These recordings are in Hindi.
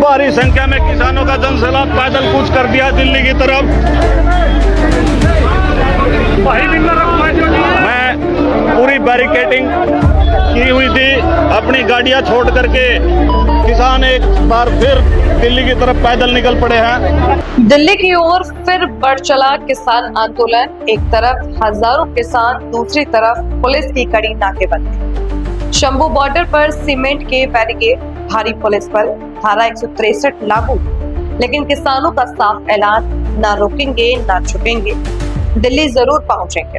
भारी संख्या में किसानों का जनसैलाब पैदल कूच कर दिया दिल्ली की तरफ। मैं पूरी बैरिकेडिंग की हुई थी, अपनी गाड़ियां छोड़ करके किसान एक बार फिर दिल्ली की तरफ पैदल निकल पड़े हैं। दिल्ली की ओर फिर बढ़ चला किसान आंदोलन। एक तरफ हजारों किसान, दूसरी तरफ पुलिस की कड़ी नाकेबंदी। शंभू बॉर्डर पर सीमेंट के बैरिकेड, भारी पुलिस बल, धारा 163 लागू। लेकिन किसानों का साफ ऐलान, ना रुकेंगे ना झुकेंगे, दिल्ली जरूर पहुंचेंगे।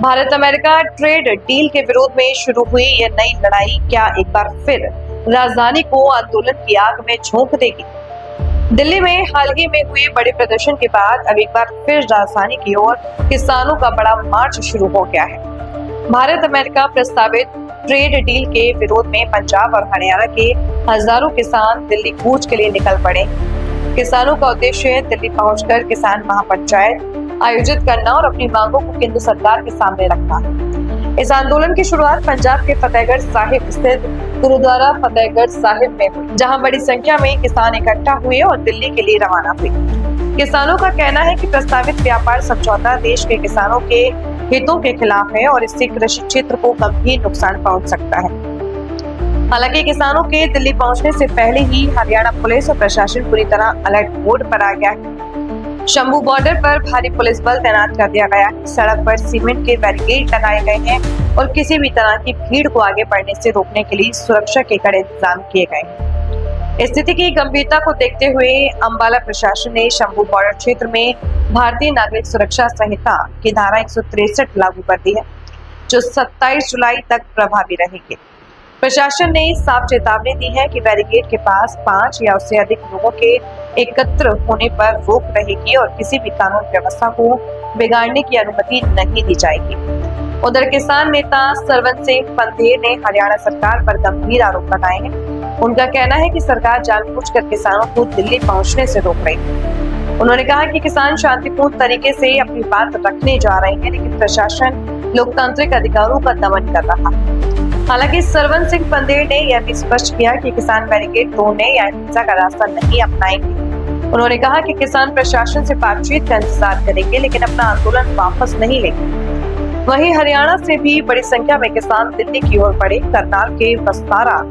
भारत अमेरिका ट्रेड डील के विरोध में शुरू हुई यह नई लड़ाई क्या एक बार फिर राजधानी को आंदोलन की आग में झोंक देगी? दिल्ली में हाल ही में हुए बड़े प्रदर्शन के बाद अब एक बार फिर राजधानी की ओर किसानों का बड़ा मार्च शुरू हो गया है। भारत अमेरिका प्रस्तावित ट्रेड डील के विरोध में पंजाब और हरियाणा के हजारों किसान दिल्ली कूच के लिए निकल पड़े। किसानों का उद्देश्य है दिल्ली पहुंचकर किसान महापंचायत आयोजित करना और अपनी मांगों को केंद्र सरकार के सामने रखना। इस आंदोलन की शुरुआत पंजाब के फतेहगढ़ साहिब स्थित गुरुद्वारा फतेहगढ़ साहिब में हुई, जहां बड़ी संख्या में किसान इकट्ठा हुए और दिल्ली के लिए रवाना हुए। किसानों का कहना है कि प्रस्तावित व्यापार समझौता देश के किसानों के हितों के खिलाफ है और इससे कृषि क्षेत्र को गंभीर नुकसान पहुंच सकता है। हालांकि किसानों के दिल्ली पहुंचने से पहले ही हरियाणा पुलिस और प्रशासन पूरी तरह अलर्ट मोड पर आ गया है। शंभू बॉर्डर पर भारी पुलिस बल तैनात कर दिया गया है। सड़क पर सीमेंट के बैरिकेड लगाए गए हैं और किसी भी तरह की भीड़ को आगे बढ़ने से रोकने के लिए सुरक्षा के कड़े इंतजाम किए गए हैं। स्थिति की गंभीरता को देखते हुए अंबाला प्रशासन ने शंभू बॉर्डर क्षेत्र में भारतीय नागरिक सुरक्षा संहिता की धारा 163 लागू कर दी है, जो 27 जुलाई तक प्रभावी रहेगी। प्रशासन ने साफ चेतावनी दी है कि बैरिकेड के पास 5 या उससे अधिक लोगों के एकत्र होने पर रोक रहेगी और किसी भी कानून व्यवस्था को बिगाड़ने की अनुमति नहीं दी जाएगी। उधर किसान नेता सरवन सिंह पंधेर ने हरियाणा सरकार पर गंभीर आरोप लगाए हैं। उनका कहना है कि सरकार जानबूझकर किसानों को दिल्ली पहुंचने से रोक रही है। उन्होंने कहा कि किसान शांतिपूर्ण तरीके से अपनी बात रखने जा रहे हैं, लेकिन प्रशासन लोकतांत्रिक अधिकारों का दमन कर रहा है। हालांकि सरवन सिंह पंधेर ने यह भी स्पष्ट किया कि किसान बैरिकेड तोड़ने या हिंसा का रास्ता नहीं अपनाएंगे। उन्होंने कहा कि किसान प्रशासन से बातचीत का इंतजार करेंगे, लेकिन अपना आंदोलन वापस नहीं लेंगे। वहीं हरियाणा से भी बड़ी संख्या में किसान दिल्ली की ओर बढ़े। करनाल के बस्तारा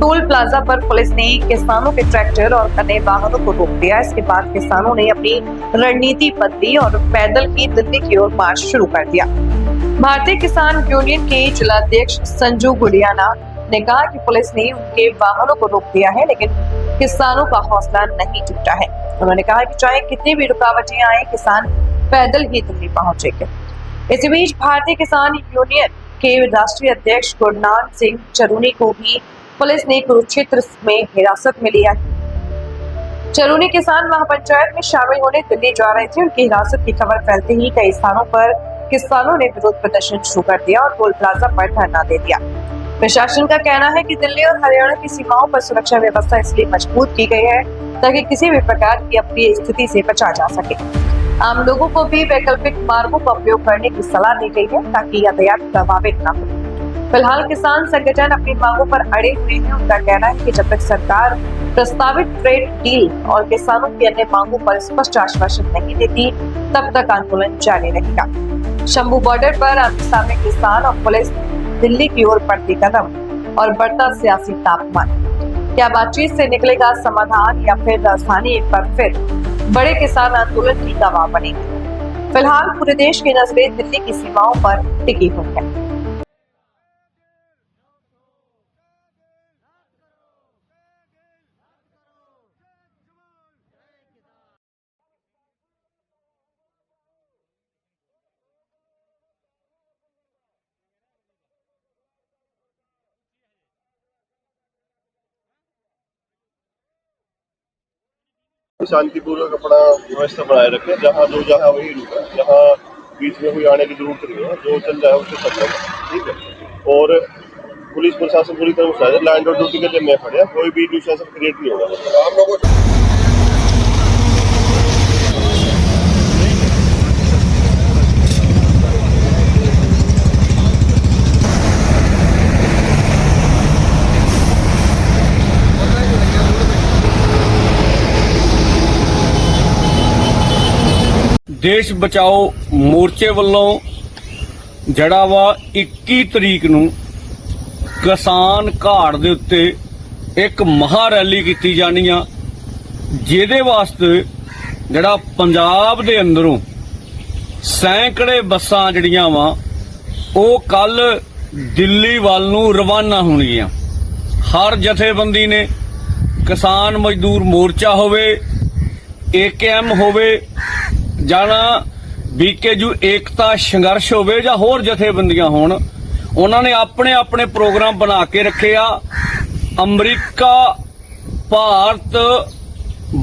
टोल प्लाजा पर पुलिस ने किसानों के ट्रैक्टर और अन्य वाहनों को रोक दिया। इसके बाद किसानों ने अपनी रणनीति बदली और पैदल ही दिल्ली की ओर मार्च शुरू कर दिया। भारतीय किसान यूनियन के जिलाध्यक्ष संजू गुड़ियाना ने कहा कि पुलिस ने उनके वाहनों को रोक दिया है, लेकिन किसानों का हौसला नहीं टूटा है। उन्होंने कहा कि चाहे कितनी भी रुकावटें आए, किसान पैदल ही दिल्ली पहुंचेंगे। इसी बीच भारतीय किसान यूनियन के राष्ट्रीय अध्यक्ष गुरनाम सिंह चरूनी को भी पुलिस ने कुरुक्षेत्र में हिरासत में लिया। चरूनी किसान महापंचायत में शामिल होने दिल्ली जा रहे थे। उनकी हिरासत की खबर फैलते ही कई स्थानों पर किसानों ने विरोध प्रदर्शन शुरू कर दिया और टोल प्लाजा पर धरना दे दिया। प्रशासन का कहना है कि दिल्ली और हरियाणा की सीमाओं पर सुरक्षा व्यवस्था इसलिए मजबूत की गई है ताकि किसी भी प्रकार की अप्रिय स्थिति से बचा जा सके। आम लोगों को भी वैकल्पिक मार्गों का उपयोग करने की सलाह दी गई है ताकि यातायात प्रभावित न हो। फिलहाल किसान संगठन अपनी मांगों पर अड़े हुए हैं। उनका कहना है कि जब तक सरकार प्रस्तावित ट्रेड डील और किसानों की अन्य मांगों पर स्पष्ट आश्वासन नहीं देती, तब तक आंदोलन जारी रहेगा। शंभू बॉर्डर पर आमने-सामने किसान और पुलिस, दिल्ली की ओर बढ़ती कदम और बढ़ता सियासी तापमान। क्या बातचीत से निकलेगा समाधान या फिर राजधानी एक बार फिर बड़े किसान आंदोलन की गवाह बनेगी? फिलहाल पूरे देश की नजरें दिल्ली की सीमाओं पर टिकी हुई है। शांतिपूर्वक अपना व्यवस्था बनाए रखें, जहाँ जो जहाँ वही रुका, जहाँ बीच में कोई आने की जरूरत नहीं है, जो चल जाए उससे चल जाए, ठीक है। और पुलिस प्रशासन पूरी तरह से लैंड और ड्यूटी के जिम्मे खड़े, कोई भी न्यूसेंस क्रिएट नहीं होगा। आप लोगों ਦੇਸ਼ ਬਚਾਓ ਮੋਰਚੇ ਵੱਲੋਂ ਜਿਹੜਾ ਵਾ 21 ਤਰੀਕ ਨੂੰ ਕਿਸਾਨ ਘਾਟ ਦੇ ਉੱਤੇ ਇੱਕ ਮਹਾ ਰੈਲੀ ਕੀਤੀ ਜਾਣੀ ਆ, ਜਿਹਦੇ ਵਾਸਤੇ ਜਿਹੜਾ ਪੰਜਾਬ ਦੇ ਅੰਦਰੋਂ ਸੈਂਕੜੇ ਬੱਸਾਂ ਜਿਹੜੀਆਂ ਵਾ ਉਹ ਕੱਲ ਦਿੱਲੀ ਵੱਲ ਨੂੰ ਰਵਾਨਾ ਹੋਣਗੀਆਂ। ਹਰ ਜਥੇਬੰਦੀ ਨੇ, ਕਿਸਾਨ ਮਜ਼ਦੂਰ ਮੋਰਚਾ ਹੋਵੇ, ਏਕੇਐਮ ਹੋਵੇ ਜਾਂ ਬੀਕੇਯੂ ਏਕਤਾ ਸੰਘਰਸ਼ ਹੋਵੇ ਜਾਂ ਹੋਰ ਜਥੇਬੰਦੀਆਂ ਹੋਣ, ਉਹਨਾਂ ਨੇ ਆਪਣੇ ਆਪਣੇ ਪ੍ਰੋਗਰਾਮ ਬਣਾ ਕੇ ਰੱਖੇ ਆ। ਅਮਰੀਕਾ ਭਾਰਤ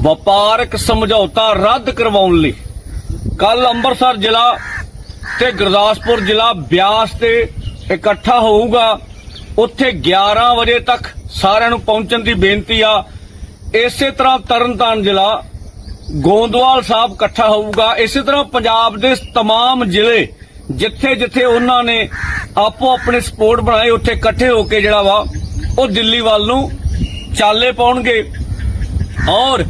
ਵਪਾਰਕ ਸਮਝੌਤਾ ਰੱਦ ਕਰਵਾਉਣ ਲਈ ਕੱਲ ਅੰਮ੍ਰਿਤਸਰ ਜ਼ਿਲ੍ਹਾ ਤੇ ਗੁਰਦਾਸਪੁਰ ਜ਼ਿਲ੍ਹਾ ਬਿਆਸ ਤੇ ਇਕੱਠਾ ਹੋਊਗਾ। ਉੱਥੇ 11 ਵਜੇ ਤੱਕ ਸਾਰਿਆਂ ਨੂੰ ਪਹੁੰਚਣ ਦੀ ਬੇਨਤੀ ਆ। ਇਸੇ ਤਰ੍ਹਾਂ ਤਰਨਤਾਰਨ ਜ਼ਿਲ੍ਹਾ ਗੋਂਦਵਾਲ ਸਾਹਿਬ ਇਕੱਠਾ ਹੋਊਗਾ। ਇਸੇ ਤਰ੍ਹਾਂ ਪੰਜਾਬ ਦੇ तमाम ਜ਼ਿਲ੍ਹੇ ਜਿੱਥੇ ਜਿੱਥੇ ਉਹਨਾਂ ਨੇ ਆਪੋ ਆਪਣੇ ਸਪੋਰਟ ਬਣਾਏ, ਉੱਥੇ ਇਕੱਠੇ ਹੋ ਕੇ ਜਿਹੜਾ ਵਾ ਉਹ ਦਿੱਲੀ ਵੱਲ ਨੂੰ ਚਾਲੇ ਪਾਉਣਗੇ। ਔਰ